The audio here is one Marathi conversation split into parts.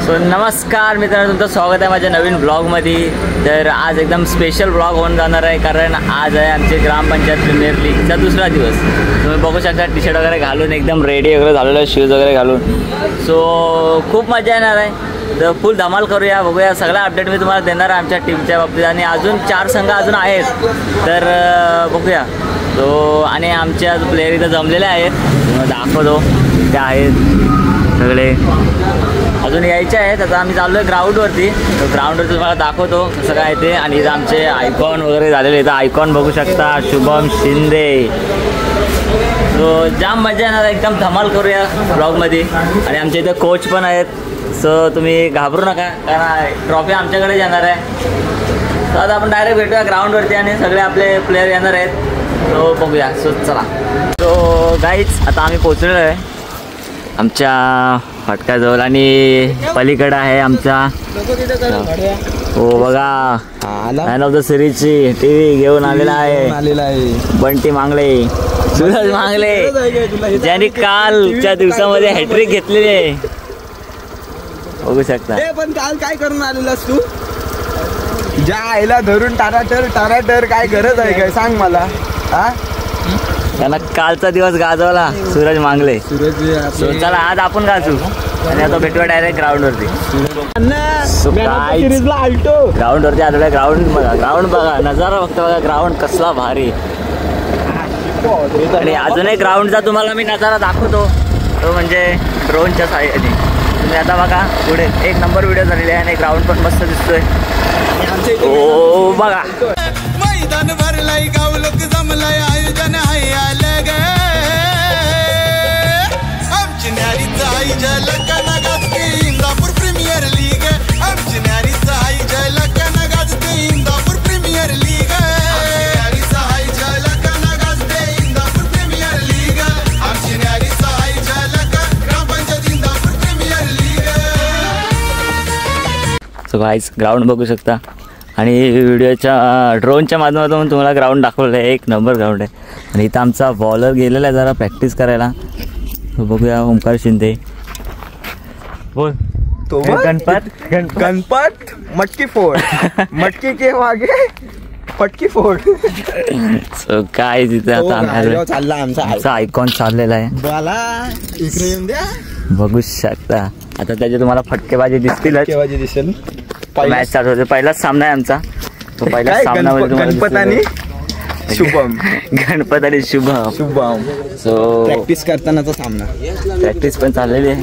सो नमस्कार मित्रांनो, तुमचं स्वागत आहे माझ्या नवीन ब्लॉगमध्ये. तर आज एकदम स्पेशल ब्लॉग होऊन जाणार आहे, कारण आज आहे आमचे ग्रामपंचायत प्रीमियर लीगचा दुसरा दिवस. तुम्ही बघू शकता टी शर्ट वगैरे घालून एकदम रेडी वगैरे झालेलं आहे, शूज वगैरे घालून. सो खूप मजा येणार आहे. तर फुल धमाल करूया, बघूया. सगळा अपडेट मी तुम्हाला देणार आहे आमच्या टीमच्या बाबतीत. आणि अजून 4 संघ अजून आहेत, तर बघूया. तो आणि आमचे आज प्लेयर इथं जमलेले आहेत, दाखवतो ते आहेत सगळे. अजून यायचे आहेत. आता आम्ही चाललो आहे ग्राउंडवरती. ग्राउंडवरती तुम्हाला दाखवतो कसं काय ते. आणि इथं आमचे आयकॉन वगैरे झालेले. इथं आयकॉन बघू शकता, शुभम शिंदे. सो जाम मजा येणार, एकदम धमाल करूया ब्लॉगमध्ये. आणि आमच्या इथं कोच पण आहेत. सो तुम्ही घाबरू नका, कारण ट्रॉफी आमच्याकडे येणार आहे. तर आता आपण डायरेक्ट भेटूया ग्राउंडवरती आणि सगळे आपले प्लेयर येणार आहेत. सो बघूया. सो चला. सो गाईज, आता आम्ही पोचलेलो आहे आमच्या फाटकाजवळ. आणि पलीकडे आहे आमचा हो बघा, मॅन ऑफ द सिरीजची टीव्ही घेऊन आलेला आहे बंटी मांगले, सूरज मांगले, ज्यांनी कालच्या दिवसामध्ये हॅट्रिक घेतलेली आहे. बघू शकता. पण काल काय करून आलेलास तू? ज्या आईला धरून टाराटर काय गरज आहे काय सांग मला. हा, त्यांना कालचा दिवस गाजवला सूरज मांगले. चला आज आपण गाजू. आणि आता भेटूया डायरेक्ट ग्राउंडवरती. ग्राउंडवरती आलेला. ग्राउंड बघा, नजारा फक्त बघा, ग्राउंड कसला भारी. आणि अजूनही ग्राउंडचा तुम्हाला मी नजारा दाखवतो, तो म्हणजे ड्रोनच्या साहाय्याने. तुम्ही आता बघा पुढे 1 नंबर व्हिडिओ झालेली आहे. आणि ग्राउंड पण मस्त दिसतोय. ओ बघा, मैदान भरलाय, गाव लोक जमलाय, आयोजन आहे अलग. आमची न्यारीचा आई जलकना गाजते इंदापूर प्रीमियर लीग. आमची न्यारीचा आई जलकना गाजते इंदापूर प्रीमियर लीग. न्यारीचा आई जलकना गाजते इंदापूर प्रीमियर लीग. आमची न्यारीचा आई जलक ग्रामपंचायत Indapur premier league. So guys, ground बघू शकता. आणि व्हिडिओच्या ड्रोनच्या माध्यमातून तुम्हाला ग्राउंड दाखवलं आहे. 1 नंबर ग्राउंड आहे. आणि इथं आमचा बॉलर गेलेला आहे जरा प्रॅक्टिस करायला. बघूया, ओमकार शिंदे. बोल. तो गणपत मटकी फोड. मटकी के मागे पटकी फोड. सो काय तिथे आता चालला आमचा आयकॉन चाललेला आहे. बाला इकडे येऊन द्या. बघू शकता. आता त्याचे तुम्हाला फटकेबाजी दिसतील. मॅच चालू होते. पहिलाच सामना आहे आमचा. तो पहिलाच सामना गणपत आणि शुभम. गणपत आणि शुभम. सो प्रॅक्टिस करतानाचा सामना. प्रॅक्टिस पण चाललेली आहे.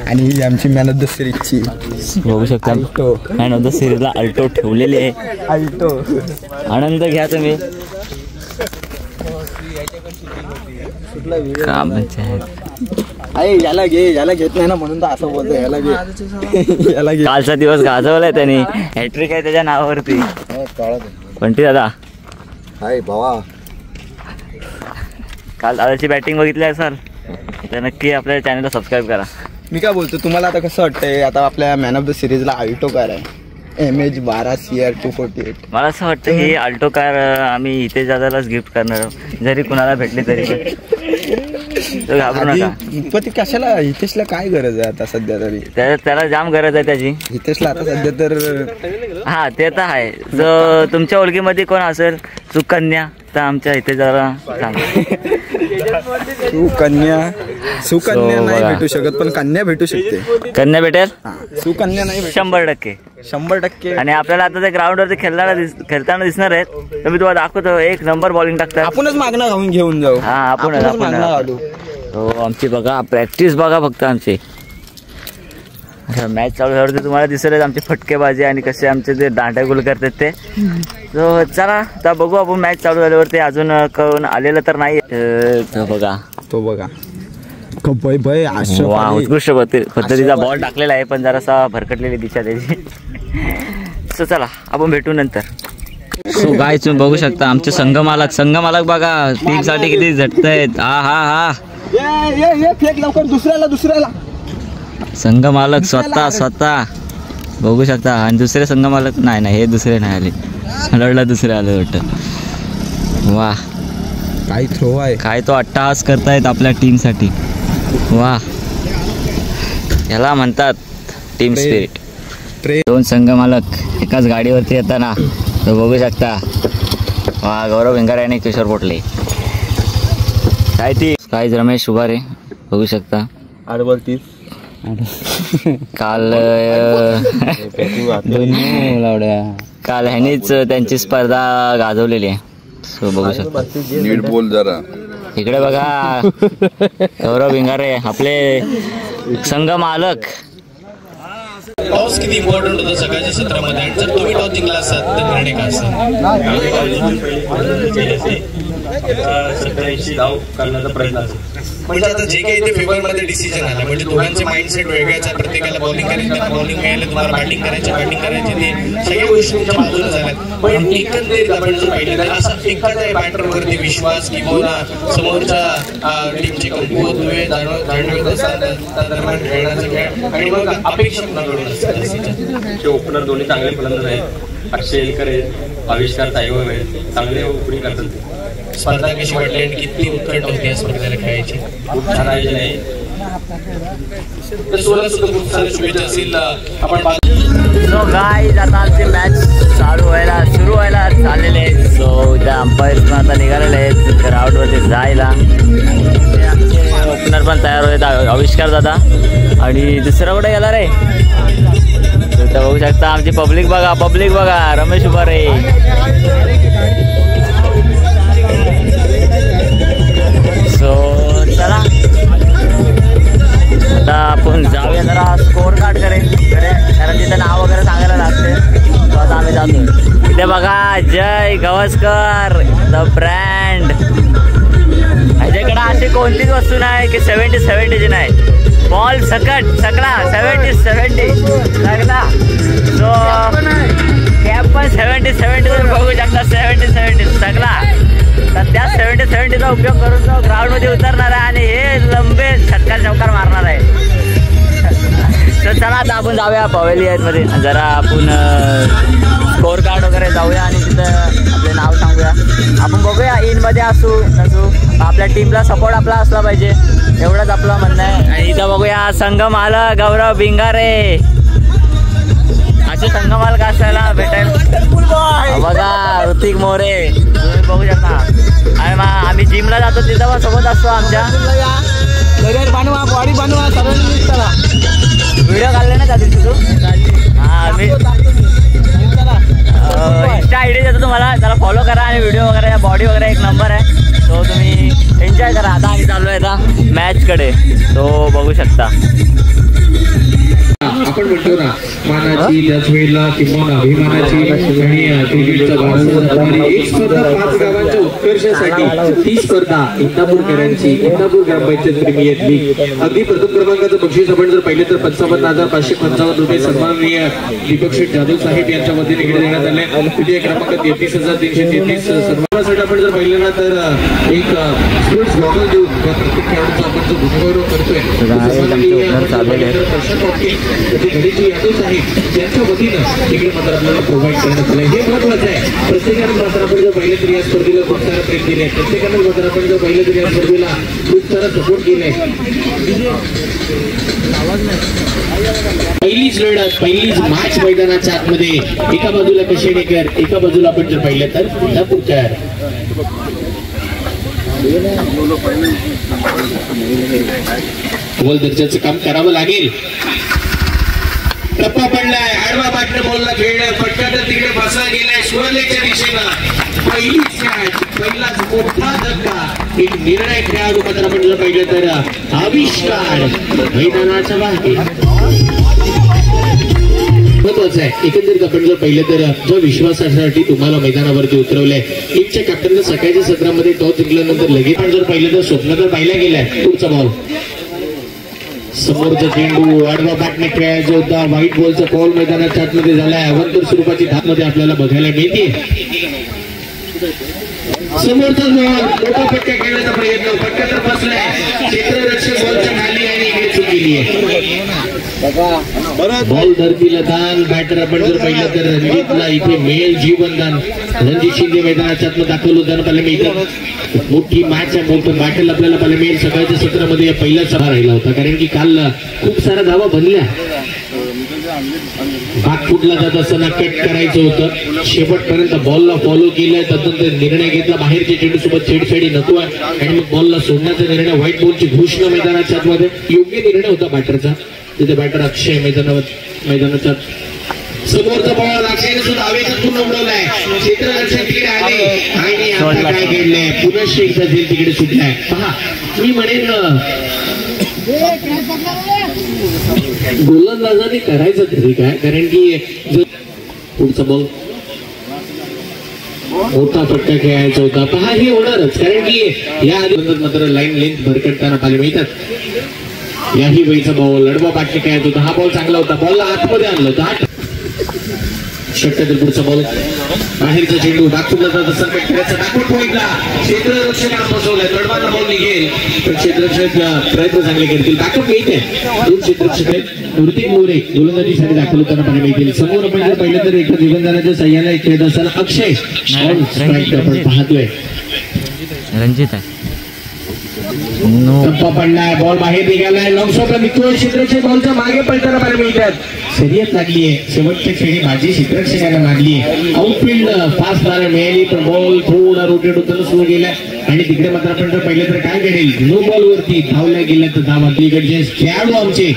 आणि ही आमची मॅन ऑफ द सिरीजची बघू शकता. मॅन ऑफ द सिरीजला अल्टो ठेवलेली आहे. अल्टो आनंद घ्या तुम्ही. का म्हणजे याला घेत नाही ना, म्हणून तर असं बोलतो. याला घे. कालचा दिवस गाजवलाय त्याने. हॅट्रिक आहे त्याच्या नावावरती. पण ती दादा हाय भावा, काल दादाची बॅटिंग बघितली असाल तर नक्की आपल्या चॅनलला सबस्क्राईब करा. मी काय बोलतो, तुम्हाला आता कसं वाटतंय? आता आपल्या मॅन ऑफ द सिरीजला अल्टो कार आहे, MH12 CR 248. मला असं वाटतं ही अल्टो कार आम्ही इथे दादालाच गिफ्ट करणार आहोत, जरी कुणाला भेटली तरी. घाबरू नका. पण ती कशाला? हितेशला काय गरज आहे आता सध्या तरी? त्याला जाम गरज आहे त्याची. हितेशला आता सध्या तर हा ते तर आहे. जर तुमच्या ओळखीमध्ये कोण असेल सुकन्या, तर आमच्या इथे जरा सांगा. सुकन्या नाही भेटू शकत, पण कन्या भेटू शकते. कन्या भेटेल. सुकन्या नाही 100%. आणि आपल्याला आता ते ग्राउंडवरती खेळताना दिसणार आहेत. तर मी तुम्हाला दाखवतो. 1 नंबर बॉलिंग टाकतात. आपणच मागणं घेऊन जाऊ. हा आपण हो. आमची बघा प्रॅक्टिस बघा फक्त आमची. मॅच चालू झाल्यावरती तुम्हाला दिसेल आमची फटकेबाजी आणि कसे आमचे ते दांड्या गोल करतात ते. तो चला आता बघू आपण मॅच चालू झाल्यावरती. अजून कोण आलेलं तर नाही. तो बघा उत्कृष्ट पद्धतीचा बॉल टाकलेला आहे, पण जरासा भरकटलेली दिशा त्याची. सो चला आपण भेटू नंतर. सो गाय तुम्ही बघू शकता आमचे संघ मालक बघा टीम साठी किती झटतायत. हा फेक लवकर. दुसऱ्याला संघ मालक स्वतः बघू शकता. आणि दुसरे संघ मालक नाही, हे दुसरे नाही आले. लढला दुसरे आले वाटतं. वा काय थ्रो आहे, काय तो अट्टहास करतायत आपल्या टीमसाठी. वा, याला म्हणतात टीम स्पिरिट. दोन संघ मालक एकाच गाडीवरती येताना तो बघू शकता. गौरव भिंगारे आणि किशोर पोटले. काहीच रमेश उभारे बघू शकता. 8-30 काल काल ह्यानीच त्यांची स्पर्धा गाजवलेली आहे. सो बघू शकता. नीट बोल जरा. इकडे बघा गौरव भिंगारे आपले संघ मालक. टॉस किती इम्पॉर्टंट होतं सकाळच्या सत्रामध्ये आणि जर तुम्ही टॉस जिंकला असाल तर निर्णय काय असेल? 87 धाव करण्याचा प्रयत्न असेल. म्हणजे आता जे काही ते फेवरमध्ये डिसिजन आला म्हणजे दोघांचे माइंडसेट वेगळेच आहे. प्रत्येकाला बॉलिंग करायची, त्यांना बॉलिंग मिळालं, तुम्हाला बॅटिंग करायची ते सगळ्या गोष्टी तुमच्या बाजूला झाल्यात. पण एकंदरीत आपण जर पाहिलं तर असं एखाद्या बॅटरवरती विश्वास किंवा समोरच्या टीमचे कमकुवत वेळ जाणवत असतात त्या दरम्यान खेळण्याचा खेळ आणि मग अपेक्षा कुणाकडून असतात. ओपनर दोन्ही चांगले फलंदाज आहेत. अक्षय एलकर आहेत, आविष्कार साईबाब आहेत, चांगले ओपनिंग करतात. स्पर्धा कशी वाटली आणि किती उत्कंठ होती या स्पर्धेला खेळायची? खूप छान आयोजन आहे. तर सोला सुद्धा खूप साऱ्या शुभेच्छा असतील. आपण सो गाईज आता आमची मॅच सुरू व्हायला चाललेले आहेत. सो इथे अंपायर पण आता निघालेले आहेत ग्राउंडवरती जायला. आमचे ओपनर पण तयार होत आविष्कार दादा. आणि दुसरा कुठे गेला रे? इथं बघू शकता आमची पब्लिक बघा रमेश उभारे. सो चला आता आपण जाऊया जरा स्कोर कार्ड करेल कारण तिथं नाव वगैरे सांगायला लागते. तो आता आम्ही जातो. इथे बघा जय गवस्कर द ब्रँड. ह्याच्याकडे अशी कोणतीच वस्तू नाही की 70-70ची नाही. बॉल सगळा 70-70 लागला. सो कॅप पण 70-70 तुम्ही बघू शकता. 70-70 सगळा. तर त्या 70-70चा उपयोग करून तो ग्राउंडमध्ये उतरणार आहे आणि हे लंबे षटकार मारणार आहे. तर चला आता आपण जाऊया पवेलियनमध्ये जरा आपण स्कोर कार्ड वगैरे जाऊया आणि तिथं आपले नाव सांगूया. आपण बघूया इनमध्ये असू नसू आपल्या टीमला सपोर्ट आपला असला पाहिजे एवढंच आपलं म्हणणं आहे. आणि इथं बघूया संघ मालक गौरव भिंगारे. असे संघ मालक असायला भेटेल. बघा ऋतिक मोरे तुम्ही बघू शकता. आणि मग आम्ही जिमला जातो तिथं पण सोबत असतो आमच्या. बॉडी बनवा करा. व्हिडिओ काढले ना त्या दिवशी तू? हां मी इंस्टा आय डी देतो तुम्हाला. त्याला फॉलो करा आणि व्हिडिओ वगैरे बॉडी वगैरे एक नंबर आहे. तो तुम्ही एन्जॉय करा. आता आम्ही चाललो आहे आता मॅचकडे. तो बघू शकता. आपण म्हणतो ना मानाची त्याच वेळेला किंवा अभिमानाची आणि क्रिकेटचा वारसा एक स्पर्धा 5 गावांच्या उत्कर्षासाठी ही स्पर्धा इंदापूरकरांची इंदापूर ग्रामपंचायत प्रीमियर लीग. अगदी प्रथम क्रमांकाचं बक्षीस आपण जर पाहिलं तर 55,555 रुपये सन्माननीय दीपक शेठ जाधव साहेब यांच्या वतीने इकडे देण्यात आले. द्वितीय क्रमांक 33,333 सन्मानासाठी आपण जर पाहिलं ना तर एक स्पोर्ट्स गॉगल देऊन प्रत्येक खेळाडूचा आपण जो गुणगौरव करतोय घडीची यादव साहेब त्यांच्या वतीनं तिकडे मात्र आपल्याला प्रोव्हाइड करण्यात आलं. हे महत्वाचं आहे. प्रत्येकाने मात्र आपण जर पाहिलं तरी या स्पर्धेला खूप सारा प्रेम दिले. प्रत्येकाने मात्र आपण जर पाहिलं तरी या स्पर्धेला खूप सारा सपोर्ट केलाय. पहिलीच लढत पहिलीच मॅच मैदानाच्या आतमध्ये एका बाजूला कशेडेकर एका बाजूला आपण जर पाहिलं तर इंदापूरकर. गोल दर्जाचं काम करावं लागेल. टप्पा पडलाय. आडवा बाटनं बॉलला खेळलं. फटका तर तिकडे बसला गेलाय सुरलेच्या दिशेनं. पहिलीच मॅच पहिलाच मोठा धक्का. एक निर्णय खेळाडू मात्र आपण जर पाहिलं तर आविष्कार मैदानाचा बाहेर. महत्वाचं आहे. एकंदरीत आपण जर पाहिलं तर जो विश्वासासाठी तुम्हाला मैदानावरती उतरवलंय. टीमच्या कॅप्टननं सकाळच्या सत्रामध्ये टॉस जिंकल्यानंतर लगेच पण जर पाहिलं तर स्वप्न तर पाहिला गेलाय. पुढचा बॉल समोरचा चेंडू आडवा बॅटने खेळायचा होता. व्हाईट बॉलचा कॉल मैदानाच्या आतमध्ये झालाय. अवंतर स्वरूपाची धाकमध्ये आपल्याला बघायला मिळते. समोरचा बॉल मोठा फटका खेळण्याचा प्रयत्न. फटका तर बसलाय. क्षेत्ररक्षक बॉलच्या खाली आणि इकडे चूक केली आहे. बॉल धरतीला दान. बॅटर आपण जर पाहिलं तर रणजितला इथे मिळेल जीवनदान. रणजित शिंदे मैदानाच्या आतमध्ये दाखवलं होतं पाहिलं मिळतं. मोठी मॅच आहे. मोठं बॅटल आपल्याला पाहायला मिळेल. सकाळच्या सत्रामध्ये पहिलाच सभा राहिला होता कारण की काल खूप साऱ्या धावा बनल्या. भाग फुटला जात असताना कट करायचं होतं, शेवटपर्यंत बॉलला फॉलो केलंय, तदनंतर निर्णय घेतला बाहेरच्या चेंडू सोबत छेडछाडी नको आहे आणि मग बॉलला सोडण्याचा निर्णय, व्हाईट बॉलची घोषणा मैदानाच्या आतमध्ये. योग्य निर्णय होता बॅटरचा. तिथे बॅटर अक्षय मैदानाच्या समोरचा बॉल अक्षयने सुद्धा आवेगातून उडवलाय, क्षेत्ररक्षक तिकडे आले आणि आता काय घडलंय, पुनश्च एकदा झेल तिकडे सुटलाय. पहा मी म्हणेन गोलंदाजाने करायचं तरी काय, कारण की पुढचा बॉल मोठा फटका खेळायचा होता. पहा हे होणारच, कारण की या आधी मात्र लाईन लेंथ भरकटताना पाहायला मिळतात. याही वेळीचा बॉल लढवा पाठी खेळायचा होता. हा बॉल चांगला होता, बॉलला आतमध्ये आणलं होतं. शक्यतो पुढचा बॉल बाहेरचा चेंडू बागफुटला जात असताना कट करायचा, बॅकवर्ड पॉइंटला क्षेत्ररक्षकाला फसवलाय. तडवाचा बॉल निघेल पण क्षेत्ररक्षक प्रयत्न चांगले करतील. बॅकअप मिळते, दोन क्षेत्ररक्षक आहेत. ऋतिक मोरे गोलंदाजीसाठी दाखल होताना पाहायला मिळतील. समोर आपण जर पाहिलं तर एका दिवंगताच्या सह्याला खेळत असताना अक्षय आपण पाहतोय. रणजित आहे, टप्पा पडलाय, बॉल बाहेर निघालाय, लॉंग शॉटला निघतोय. क्षेत्ररक्षक बॉलच्या मागे पडताना पाहायला मिळतात. शर्यत लागलीये, शेवटच्या क्षणी माझी क्षेत्ररक्षकाला लागलीये. आउटफील्ड फास्ट मारा मिळाली पण बॉल थोडा रोटेट होताना सुरू गेला आणि तिकडे मात्र आपण जर पाहिलं तर काय घडेल, नो बॉल वरती धावल्या गेल्या तर धाव आपली. इकडचे खेळाडू आमचे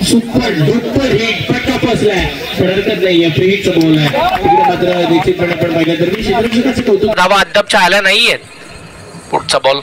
सुपर डुपर हिट, पट्टा फसलाय पण हरकत नाहीये, फ्री हिटचा बॉल आहे. तिकडे मात्र निश्चितपणे आपण पाहिलं तर मी क्षेत्ररक्षकाचं कौतुक. धावा अद्यापच्या आल्या नाहीयेत. पुढचा बॉल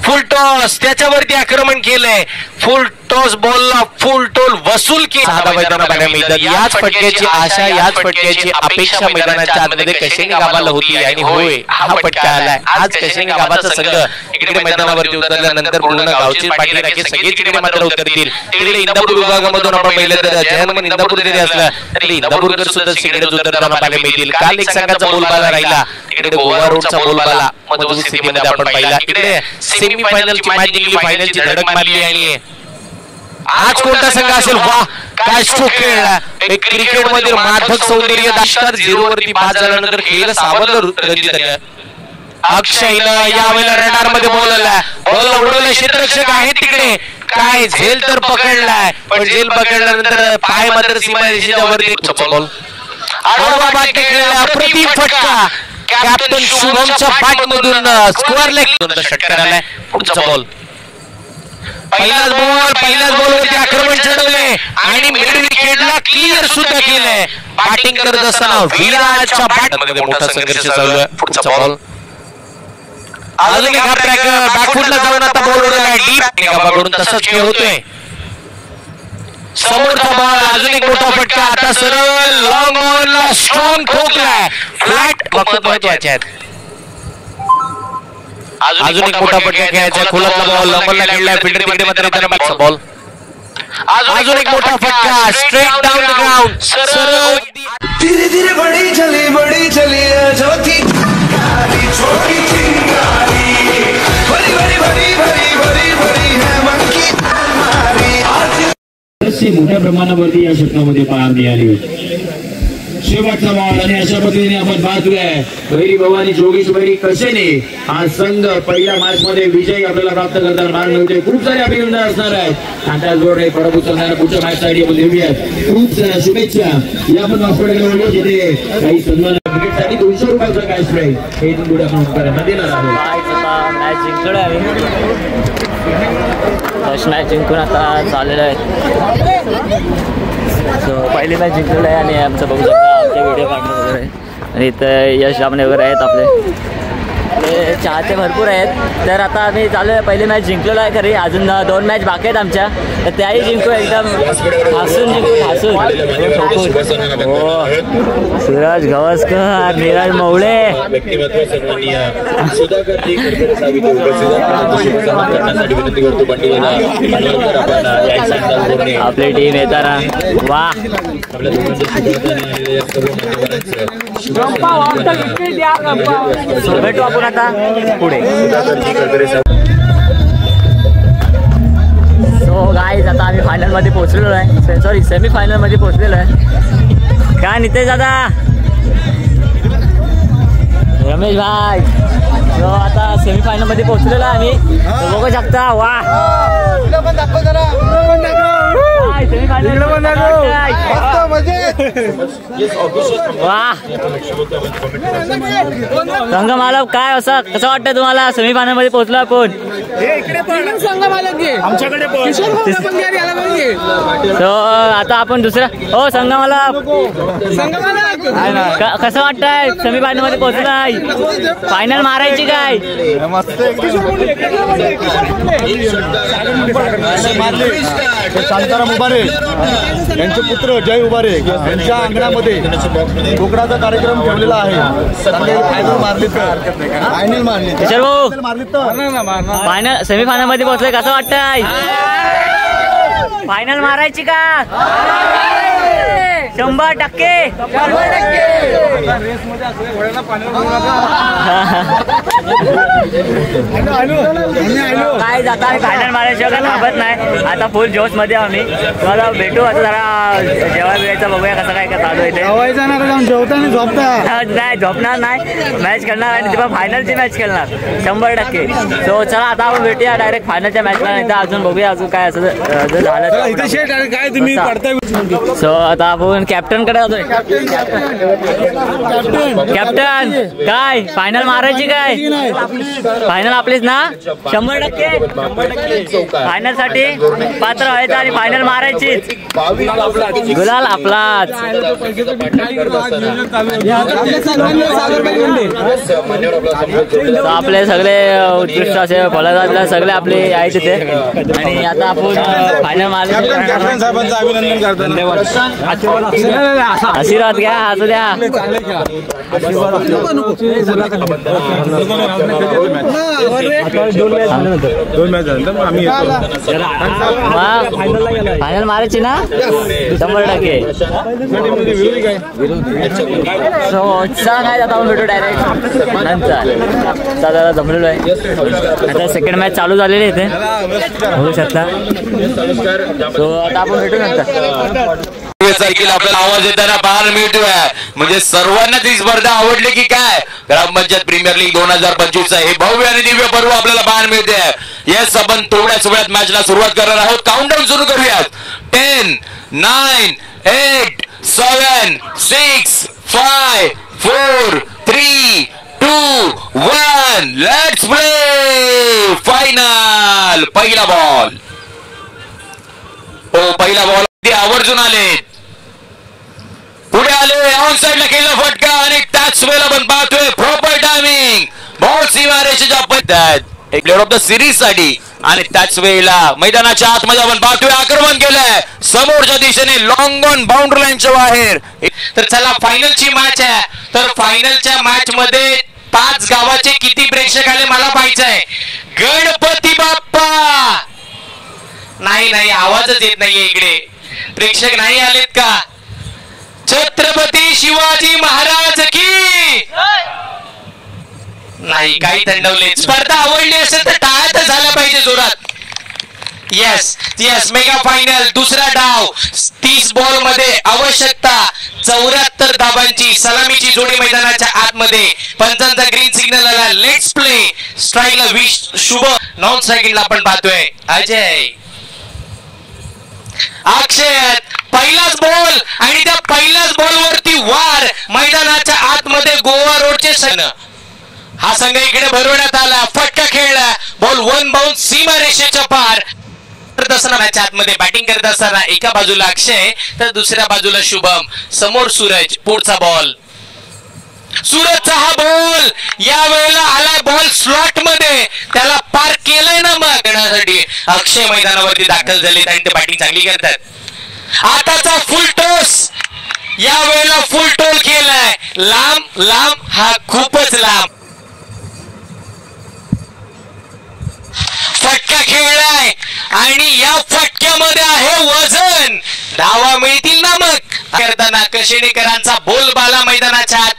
फुल टॉस, त्याच्यावरती आक्रमण केलंय. फुल टॉस बॉलला फुल टोल वसूल केला मैदानात मिळतात. याच फटक्याची आशा, याच फटक्याची अपेक्षा मैदानाच्या आतमध्ये कशेंगी गावाला होती आणि होय हा फटका आलाय. आज कशेंगी गावाचा संघ इकडे मैदानावरती उतरल्यानंतर पूर्ण गावची पाठी राखी सगळे तिकडे मात्र उतरतील. तिकडे इंदापूर विभागामधून आपण पाहिलं तर जयहनुमान इंदापूर जरी असला तरी इंदापूरकर सुद्धा तिकडेच उतरताना पाहायला मिळतील. काल एक संघाचा बोलबाला राहिला, तिकडे गोवा रोडचा बोलबाला मजबूत स्थितीमध्ये आपण पाहिला. इकडे सेमी फायनलची मॅच जिंकली, फायनलची धडक मारली आणि आज कोणता संघ असेल, वा काय स्ट्रोक खेळला. एक क्रिकेट मध्ये मार्फक सौंदर्य दाष्टार 0 वरती बाद झाल्यानंतर खेळ सावरलं रणजित. अक्षयनं यावेळेला रडार मध्ये बॉल उडवलं, क्षेत्ररक्षक आहे तिकडे, काय झेल तर पकडलाय पण झेल पकडल्यानंतर पाय मात्र सीमारेषेच्या वरती. बॉल आडवा बॅट खेळला, अप्रतिम फटका कॅप्टन शुभमच्या बॅट मधून स्क्वेअर लेग षटकार आलाय. पुढचा बॉल पहिलाच बॉलवरती आक्रमण चढवले आणि मिड विकेटला क्लिअर सुद्धा केलंय. बॅटिंग करत असताना विराजच्या बॅट मध्ये मोठा संघर्ष चालू आहे. पुढचा बॉल अजून एक बॅकफुटला जाऊन आता बॉल उडवलाय डीप गावाकडून, तसाच खेळ होतोय. समोरचा बॉल अजून एक मोठा फटका, आता सरळ लॉंग ऑनला स्ट्रॉंग ठोकलाय. फ्लॅट फक्त महत्वाचे आहेत. अजून एक मोठा फटका खेळायचा, खोलातला बॉल लंबला खेळलाय, फिल्डर तिकडे मात्र त्याला बॉल. अजून एक मोठा फटका स्ट्रेट डाउन द ग्राउंड, सरळ धीरे धीरे बड़ी चली ज्योति छोटी चिंगारी बड़ी बड़ी बड़ी बड़ी बड़ी बड़ी है मन की हमारी. मोठ्या प्रमाणावरती या षटकामध्ये पाहायला मिळाली. शेवटचा बॉल आणि अशा पद्धतीने आपण पाहतोय भैरी भवानी जोगेश भैरी कशेने हा संघ पहिल्या मॅच मध्ये विजय आपल्याला प्राप्त करताना पाहायला मिळते. खूप सारे अभिनंदन असणार आहेत आणि त्याचबरोबर पडब उचलणाऱ्या पुढच्या मॅच साठी आपण देऊयात खूप साऱ्या शुभेच्छा. या पण हॉस्पिटल जिथे काही सन्मान क्रिकेटसाठी 200 रुपयाचा कॅश प्राईज हे इथून पुढे आपण उपकारांना देणार आहोत. मॅच जिंकलोय आम्ही, फर्स्ट मॅच जिंकून आता चाललेलं आहे. सो पहिली मॅच जिंकलेलं आहे आणि आमचं बघू शकता आमचे व्हिडिओ पार्टनर वगैरे आणि इथं यश आपले वगैरे आहेत. आपले चाहते भरपूर आहेत. तर आता आम्ही चालू आहे, पहिली मॅच जिंकलेलो आहे खरी, अजून 2 मॅच बाकी आहेत आमच्या, तर त्याही जिंकू, एकदम हसून जिंकू, हसून. हो, सूरज गवसकर, नीरज मवळे, आपली टीम येताना वा. भेटू आपण आता पुढे. सो गाईज आता आम्ही फायनलमध्ये पोहोचलेलो आहे, सॉरी सेमीफायनलमध्ये पोहोचलेलो आहे. काय नितेश दादा, रमेश भाई, सो आता सेमीफायनलमध्ये पोहोचलेलो आहे आम्ही, बघू शकता. वा काय सेमीफायनल वा संघ मालक काय असं कसं वाटतं तुम्हाला सेमीफायनल मध्ये पोहोचलो आपण तो आता आपण दुसरा हो संघ मालक कसं वाटतंय सेमीफायनल मध्ये पोहोचलो नाही फायनल मारायची काय शांताराम उभारे यांचे पुत्र जय उभारे यांच्या अंगणामध्ये कोकणाचा कार्यक्रम ठेवलेला आहे. फायनल मारली किशोर भाऊ फायनल सेमीफायनल मध्ये पोहोचलोय कसं वाटतंय फायनल मारायची का 100% काय जाता फायनल मारायशिवाय काय थांबत नाही. आता फुल जोश मध्ये आम्ही तुम्हाला भेटू. आता जरा जेव्हा वेळेचं बघूया कसं काय चालू आहे नाही झोपणार नाही मॅच खेळणार आणि तेव्हा फायनलची मॅच खेळणार 100%. सो चला आता आपण भेटूया डायरेक्ट फायनलच्या मॅचला नाही तर अजून बघूया अजून काय असं जर झालं काय तुम्ही सो आता आपण कॅप्टन कडे जातोय. कॅप्टन काय फायनल मारायची काय फायनल आपलीच ना 100% फायनल साठी पात्र व्हायचं आणि फायनल मारायची गुलाल आपलाच. आपले सगळे उत्कृष्ट असे फलंदाज सगळे आपले आहेत तिथे आणि आता आपण फायनल मारले. आशीर्वाद घ्या असू द्या. फायनल मारायची ना 100%. चला काय जाता भेटू डायरेक्ट नंतर. दादा जमलेलो आहे आता सेकंड मॅच चालू झालेली इथे होऊ शकता. सो आता आपण भेटू नंतर. आपल्याला आवाज येताना पाहायला मिळतोय म्हणजे सर्वांना ती स्पर्धा आवडली की काय. ग्रामपंचायत प्रीमियर लीग 2025 हे भव्य आणि दिव्य पर्व आपल्याला पाहायला मिळते. येस आपण थोड्याच वेळात मॅचला सुरुवात करणार आहोत. काउंटडाऊन सुरू करूयात. 10 9 8 7 6 5 4 3 2 1 लेट्स प्ले फायनल. पहिला बॉल पहिला बॉल आवर्जून आले पुढे आले ऑन साइडला केला फटका आणि त्याच वेळेला पण पाहतोय प्रॉपर टायमिंग बॉल सीमारेषेच्या पद्धत एक प्लेअर ऑफ द सिरीज साठी आणि त्याच वेळेला मैदानाच्या आतमध्ये आपण पाहतोय आक्रमण केलंय समोरच्या दिशेने लॉंग ऑन बाउंड्री लाईनच्या बाहेर. तर चला फायनलची मॅच आहे. तर फायनलच्या मॅच मध्ये 5 गावाचे किती प्रेक्षक आले मला पाहायचंय. गणपती बाप्पा नाही आवाजच येत नाहीये इकडे. प्रेक्षक नाही आलेत का. छत्रपती शिवाजी महाराज की नाही काही थंडवले. स्पर्धा आवडली असेल तर टाळ्या तर झाल्या पाहिजे जोरात. येस मेगा फायनल दुसरा डाव 30 बॉल मध्ये आवश्यकता 74 धावांची सलामीची जोडी मैदानाच्या आतमध्ये. पंचांचा ग्रीन सिग्नल आला. Let's play. स्ट्राईकला शुभ नॉन स्ट्राईकिंगला आपण पाहतोय अजय अक्षय पहिलाच बॉल आणि त्या पहिल्याच बॉल वरती वार मैदानाच्या आतमध्ये गोवा रोडचे संघ. हा संघ इकडे भरवण्यात आला. फटका खेळला. बॉल 1 बाउन्स सीमा रेषेच्या पार करत असताना मॅचच्या आतमध्ये बॅटिंग करत असताना एका बाजूला अक्षय तर दुसऱ्या बाजूला शुभम. समोर सूरज. पुढचा बॉल सूरजचा हा बॉल या वेळेला आलाय बॉल स्लॉट मध्ये. त्याला पार केलंय ना मग करण्यासाठी अक्षय मैदानावरती दाखल झाले आणि ते बॅटिंग चांगली करतात. आताचा फुल टॉस या वेळेला फुल टोल केलाय. लांब हा खूपच लांब फटका खेळलाय आणि या फटक्यामध्ये आहे वजन. धावा मिळतील ना मग करताना कशेडेकरांचा बोलबाला मैदानाच्या आत.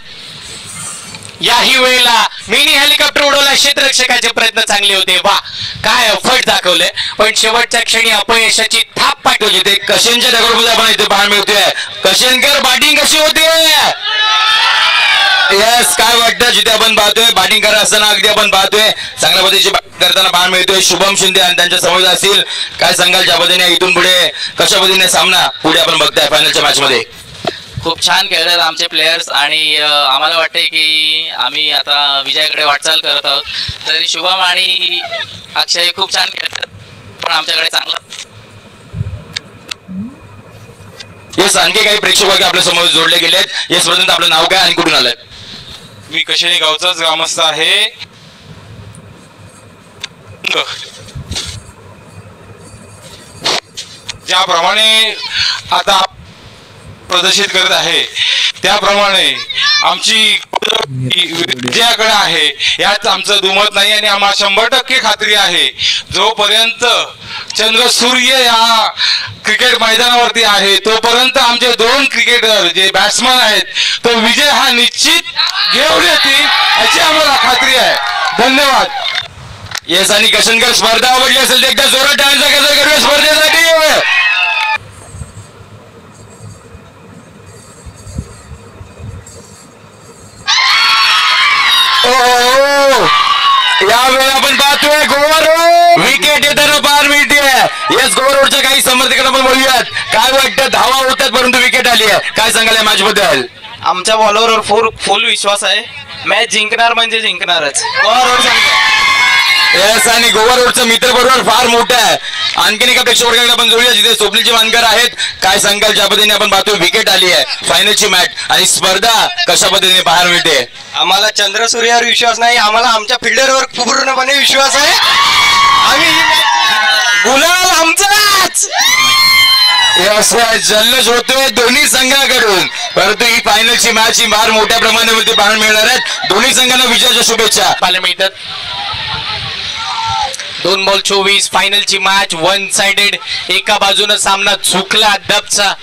याही वेळेला मिनी हेलिकॉप्टर उडवला. क्षेत्ररक्षकाचे प्रयत्न चांगले होते. वा काय एफर्ट दाखवले पण शेवटच्या क्षणी अपयशाची थाप पाठवली. ते कशेनच्या दगडमध्ये आपण इथे पाहायला मिळतोय. कशेनकर बॅटिंग कशी होते यस, काय वाटतं जिथे आपण पाहतोय बॅटिंग करत असताना अगदी आपण पाहतोय चांगल्या पद्धतीची बॅटिंग करताना पाहायला मिळतोय शुभम शिंदे आणि त्यांच्या समोर असतील. काय सांगाल ज्या पद्धतीने इथून पुढे कशा पद्धतीने सामना पुढे आपण बघताय फायनलच्या मॅच मध्ये? खूप छान खेळतात आमचे प्लेयर्स आणि आम्हाला वाटते की आम्ही आता विजयाकडे वाटचाल करत आहोत. तरी शुभम आणि अक्षय खूप छान खेळतात पण आमच्याकडे चांगला. येस, आणखी काही प्रेक्षक वर्ग आपल्या समोर जोडले गेलेत. येस, पर्यंत आपलं नाव काय आणि कुठून आलंय? मी कशेनी गावचाच ग्रामस्थ आहे. ज्याप्रमाणे आता प्रदर्शित करत आहे त्याप्रमाणे आमची विजयाकडे आहे यात आमचं दुमत नाही आणि आम्हाला 100% खात्री आहे जोपर्यंत चंद्र सूर्य या क्रिकेट मैदानावरती आहे तोपर्यंत आमचे 2 क्रिकेटर जे बॅट्समन आहेत तो विजय हा निश्चित घेऊन येतील याची आम्हाला खात्री आहे. धन्यवाद. येस, आणि कशनकर स्पर्धा आवडली असेल तर एकदा जोरात टाळ्यांचा गजर करूया स्पर्धेसाठी. यावेळी आपण पाहतोय गोवा रोड विकेट येताना पार मिळते. येस, गोवा रोडच्या काही समर्थकांना आपण बोलूयात. काय वाटतं, धावा होतात परंतु विकेट आली आहे, काय सांगाल या मॅच बद्दल? आमच्या बॉलरवर फुल विश्वास आहे. मॅच जिंकणार म्हणजे जिंकणारच. गोवा रोड येस, आणि गोवा रोडचं मित्र बरोबर फार मोठं आहे. आणखीन एका प्रेक्षकांना आपण जोडूया जिथे स्वप्नीलजी मानकर आहेत. काय सांगाल ज्या पद्धतीने आपण पाहतोय विकेट आली आहे फायनलची मॅच आणि स्पर्धा कशा पद्धतीने पाहायला मिळते? आम्हाला चंद्र सूर्यावर विश्वास नाही, आम्हाला आमच्या फिल्डरवर पूर्णपणे विश्वास आहे. आम्ही गुलाल आमचाच. जल्लोष होतोय दोन्ही संघाकडून परंतु ही फायनलची मॅच ही फार मोठ्या प्रमाणामध्ये पाहायला मिळणार आहेत. दोन्ही संघांना विजयाच्या शुभेच्छा पाहायला मिळतात. 2 बॉल 24 फायनलची मॅच 1 साइडेड. एका बाजूने सामना झुकला दबचा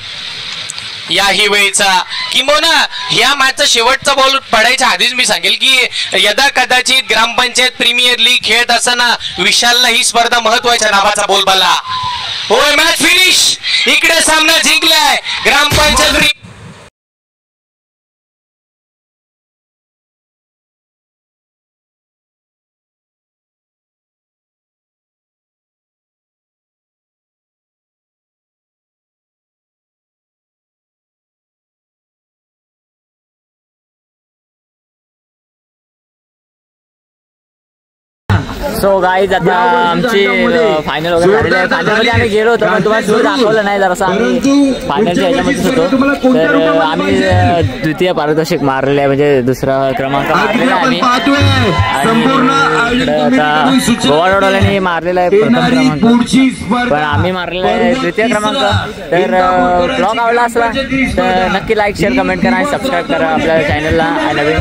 याही वेळचा. किंबहुना या मॅचचा शेवटचा बॉल पडायच्या आधीच मी सांगेल की यदा कदाचित ग्रामपंचायत प्रीमियर लीग खेळत असताना विशालला ही स्पर्धा महत्वाच्या नावाचा बोलबाला. होय, मॅच फिनिश. इकडे सामना जिंकलाय ग्रामपंचायत. सो गाईज आता आमची फायनल वगैरे झालेली आहे. फायनलमध्ये आम्ही गेलो होतो पण तुम्हाला शो दाखवलं नाही. जरासं आम्ही फायनलच्या ह्याच्यामध्येच होतो तर आम्ही द्वितीय पारितोषिक मारलेलं आहे म्हणजे दुसरा क्रमांक मारलेला आहे आम्ही. आणि आता गोवा रोडवाल्यांनी मारलेला आहे प्रथम क्रमांक पण आम्ही मारलेला आहे द्वितीय क्रमांक. तर ब्लॉग आवडला असला तर नक्की लाईक शेअर कमेंट करा आणि सबस्क्राईब करा आपल्या चॅनलला. नवीन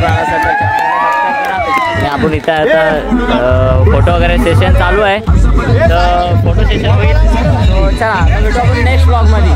आपण इथं आता फोटो वगैरे सेशन चालू आहे तर फोटो सेशन होईल. चला भेटू आपण नेक्स्ट ब्लॉगमध्ये.